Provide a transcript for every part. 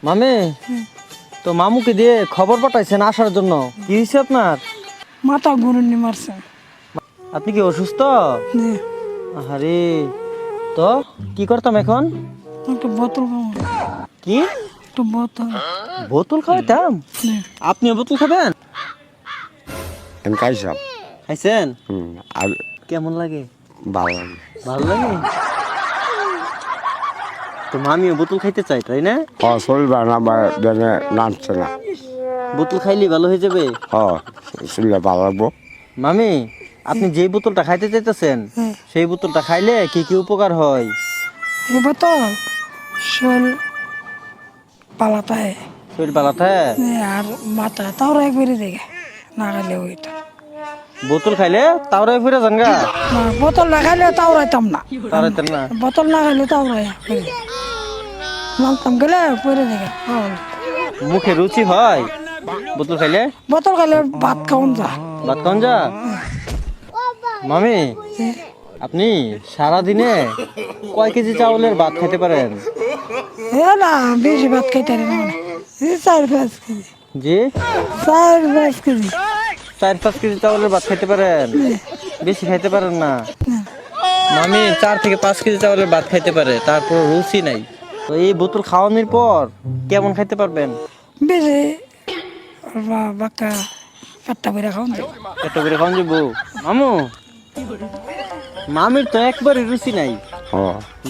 মামি তো মামুকে দিয়ে খবর পাঠাইছেন আসার জন্য, কি হয়েছে আপনার? মাথা ঘুরুনি মারছে। আপনি কি অসুস্থ? জি, আরে তো কি করতাম এখন? একটা বোতল খাবো। কি একটা বোতল। বোতল খাওয়াইতাম? জি, আপনিও বোতল খাবেন? আমি খাইছাম। খাইছেন? আর কেমন লাগে? ভালো লাগে। ভালো লাগে? তো মামিও বোতল খাইতে চাই, তাই না? শরীর না বা বেনে নামছে না। বোতল খাইলে ভালো হয়ে যাবে। শরীরে ভালো লাগবো। মামি, আপনি যে বোতলটা খাইতে চাইতেছেন হ্যাঁ। সেই বোতলটা খাইলে কি কি উপকার হয়? এই বোতল শরীর পালাতায় শরীর পালাতে? আর মাথা তাও একবারই দেখে না খাইলে ওইটা বোতল খাইলে তাওরাই ফিরে যান গা? না, বোতল না খাইলে তাও রাইতাম না। তাওরাইতেন না? বোতল না খাইলে তাও রাই মানতাম গেলে পরে দেখে মুখে রুচি হয় বোতল খাইলে? বোতল খাইলে ভাত খাওয়ান যা। ভাত খান যা? মামি, আপনি সারাদিনে কয় কেজি চাউলের ভাত খেতে পারেন? এ না বেশি ভাত খাইতে পারি না, 4-5 কেজি। জি, 4-5 কেজি। 4-5 কেজি চাউলের ভাত খাইতে পারেন? বেশি খাইতে পারেন না? মামি 4 থেকে 5 কেজি চাউলের ভাত খাইতে পারে, তারপর রুচি নাই। তো এই বোতল খাওয়ানোর পর কেমন খাইতে পারবেন? বেশি বাক্কা পেটটা বেড়ে খাওয়ান যায়। একটা করে খাওয়ান যাবো? মামু, মামির তো একবারই রুচি নাই,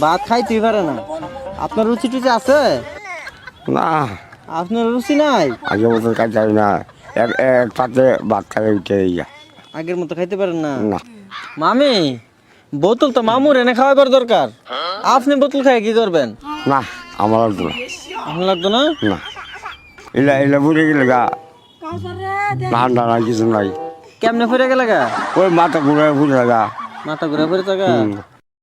ভাত খাইতেই পারে না। আপনার রুচি টুচি আছে? না, আপনার রুচি নাই? আগের মতন খাইতে পারি না। এক পাতে ভাত খাই উঠে গিয়া। আগের মতো খাইতে পারেন না? না, মামি, বোতল তো মামুর এনে খাওয়াবার দরকার, আপনি বোতল খাই কি করবেন? না, আমার লাগতো না। আপনার লাগতো না? না, এলা বুড়ে গেলে গা ঠান্ডা নাই, কিছু নাই। কেমনে ফিরে গেলে গা? ওই মাথা ঘুরে ঘুরে গা। মাথা ঘুরে ফিরে থাকা?